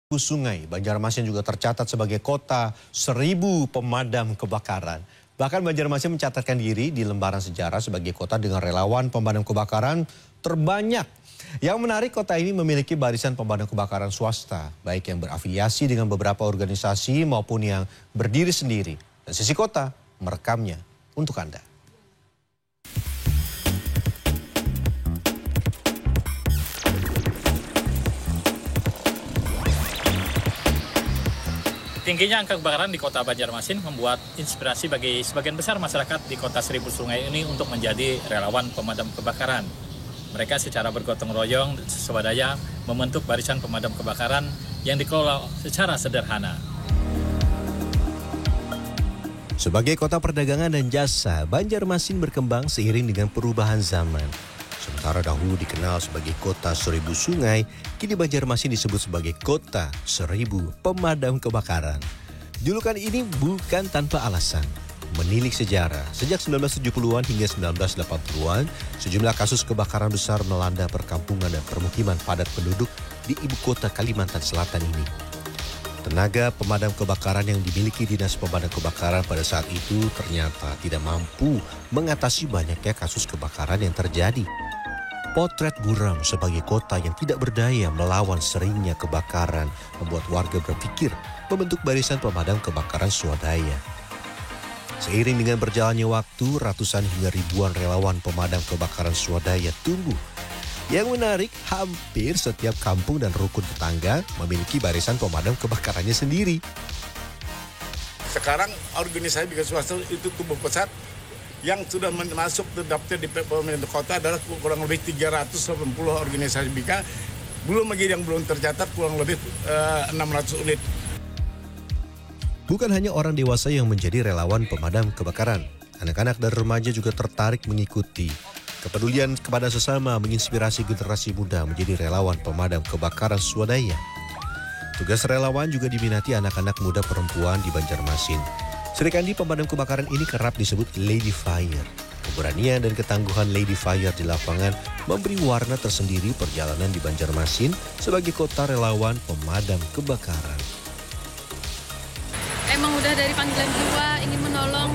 Sungai, Banjarmasin juga tercatat sebagai kota 1000 pemadam kebakaran. Bahkan Banjarmasin mencatatkan diri di lembaran sejarah sebagai kota dengan relawan pemadam kebakaran terbanyak. Yang menarik, kota ini memiliki barisan pemadam kebakaran swasta, baik yang berafiliasi dengan beberapa organisasi maupun yang berdiri sendiri. Dan Sisi Kota merekamnya untuk Anda. Tingginya angka kebakaran di kota Banjarmasin membuat inspirasi bagi sebagian besar masyarakat di kota 1000 Sungai ini untuk menjadi relawan pemadam kebakaran. Mereka secara bergotong royong swadaya membentuk barisan pemadam kebakaran yang dikelola secara sederhana. Sebagai kota perdagangan dan jasa, Banjarmasin berkembang seiring dengan perubahan zaman. Sementara dahulu dikenal sebagai kota 1000 sungai, kini Banjarmasin disebut sebagai kota 1000 pemadam kebakaran. Julukan ini bukan tanpa alasan. Menilik sejarah, sejak 1970-an hingga 1980-an, sejumlah kasus kebakaran besar melanda perkampungan dan permukiman padat penduduk di ibu kota Kalimantan Selatan ini. Tenaga pemadam kebakaran yang dimiliki Dinas Pemadam Kebakaran pada saat itu ternyata tidak mampu mengatasi banyaknya kasus kebakaran yang terjadi. Potret buram sebagai kota yang tidak berdaya melawan seringnya kebakaran membuat warga berpikir membentuk barisan pemadam kebakaran swadaya. Seiring dengan berjalannya waktu, ratusan hingga ribuan relawan pemadam kebakaran swadaya tumbuh. Yang menarik, hampir setiap kampung dan rukun tetangga memiliki barisan pemadam kebakarannya sendiri. Sekarang organisasi bikin swasta itu tumbuh pesat. Yang sudah masuk terdaftar di pemerintah kota adalah kurang lebih 380 organisasi BK. Belum lagi yang belum tercatat kurang lebih 600 unit. Bukan hanya orang dewasa yang menjadi relawan pemadam kebakaran. Anak-anak dan remaja juga tertarik mengikuti. Kepedulian kepada sesama menginspirasi generasi muda menjadi relawan pemadam kebakaran swadaya. Tugas relawan juga diminati anak-anak muda perempuan di Banjarmasin. Serikandi pemadam kebakaran ini kerap disebut Lady Fire. Keberanian dan ketangguhan Lady Fire di lapangan memberi warna tersendiri perjalanan di Banjarmasin sebagai kota relawan pemadam kebakaran. Emang udah dari panggilan jiwa ingin menolong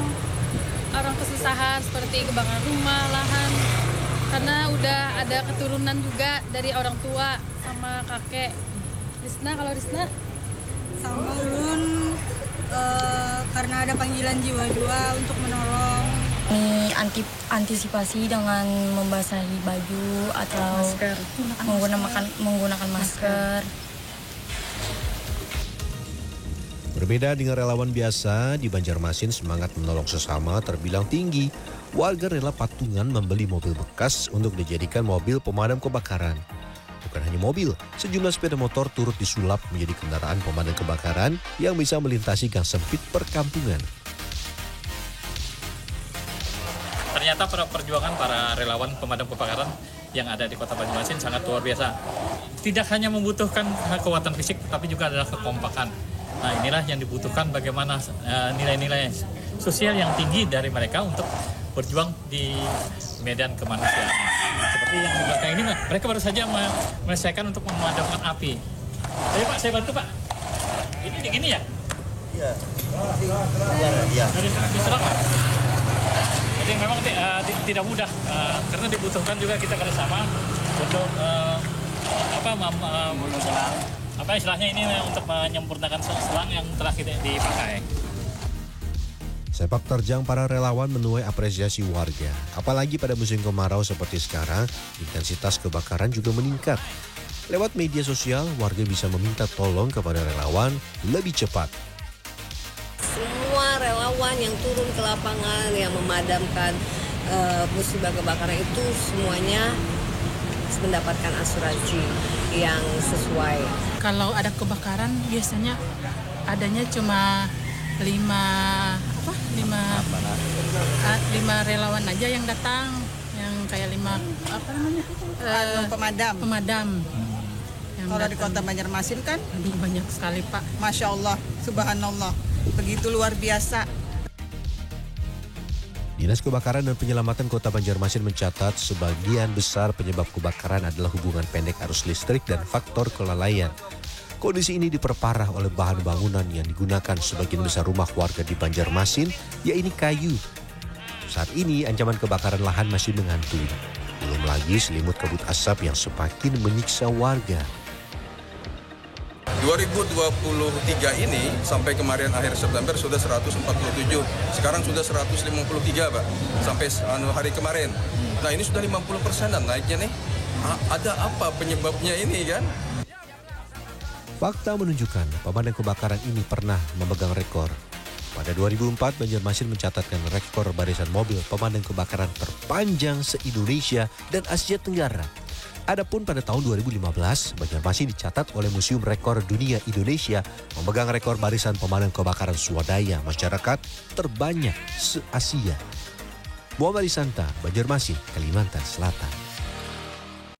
orang kesusahan seperti kebakaran rumah, lahan. Karena udah ada keturunan juga dari orang tua sama kakek. Risna, kalau Risna? Sama ulun karena ada panggilan jiwa juga untuk menolong. Ini antisipasi dengan membasahi baju atau menggunakan masker. Berbeda dengan relawan biasa, di Banjarmasin semangat menolong sesama terbilang tinggi. Warga rela patungan membeli mobil bekas untuk dijadikan mobil pemadam kebakaran. Bukan hanya mobil, sejumlah sepeda motor turut disulap menjadi kendaraan pemadam kebakaran yang bisa melintasi gang sempit perkampungan. Ternyata perjuangan para relawan pemadam kebakaran yang ada di kota Banjarmasin sangat luar biasa. Tidak hanya membutuhkan kekuatan fisik, tapi juga adalah kekompakan. Nah, inilah yang dibutuhkan, bagaimana nilai-nilai sosial yang tinggi dari mereka untuk berjuang di medan kemanusiaan. Seperti yang di belakang ini, mereka baru saja menyelesaikan untuk memadamkan api. Ayo Pak, saya bantu Pak. Ini gini ya? Iya. Iya. Dari diserang Pak. Jadi memang tidak mudah, karena dibutuhkan juga kita kerjasama untuk apa istilahnya ini untuk menyempurnakan selang yang telah kita dipakai. Sepak terjang para relawan menuai apresiasi warga. Apalagi pada musim kemarau seperti sekarang, intensitas kebakaran juga meningkat. Lewat media sosial, warga bisa meminta tolong kepada relawan lebih cepat. Semua relawan yang turun ke lapangan, yang memadamkan musibah kebakaran itu semuanya mendapatkan asuransi yang sesuai. Kalau ada kebakaran biasanya adanya cuma 5 relawan aja yang datang, yang kayak 5 pemadam. Kalau di kota Banjarmasin kan banyak sekali Pak. Masya Allah, subhanallah, begitu luar biasa. Dinas Kebakaran dan Penyelamatan Kota Banjarmasin mencatat sebagian besar penyebab kebakaran adalah hubungan pendek arus listrik dan faktor kelalaian. Kondisi ini diperparah oleh bahan bangunan yang digunakan sebagian besar rumah warga di Banjarmasin, yaitu kayu. Saat ini ancaman kebakaran lahan masih menghantui. Belum lagi selimut kabut asap yang semakin menyiksa warga. 2023 ini sampai kemarin akhir September sudah 147, sekarang sudah 153 Pak, sampai hari kemarin. Nah ini sudah 50%-an naiknya nih. Ada apa penyebabnya ini kan? Fakta menunjukkan pemadam kebakaran ini pernah memegang rekor. Pada 2004, Banjarmasin mencatatkan rekor barisan mobil pemadam kebakaran terpanjang se-Indonesia dan Asia Tenggara. Adapun pada tahun 2015, Banjarmasin dicatat oleh Museum Rekor Dunia Indonesia memegang rekor barisan pemadam kebakaran swadaya masyarakat terbanyak se-Asia. Muhammad Risanta, Banjarmasin, Kalimantan Selatan.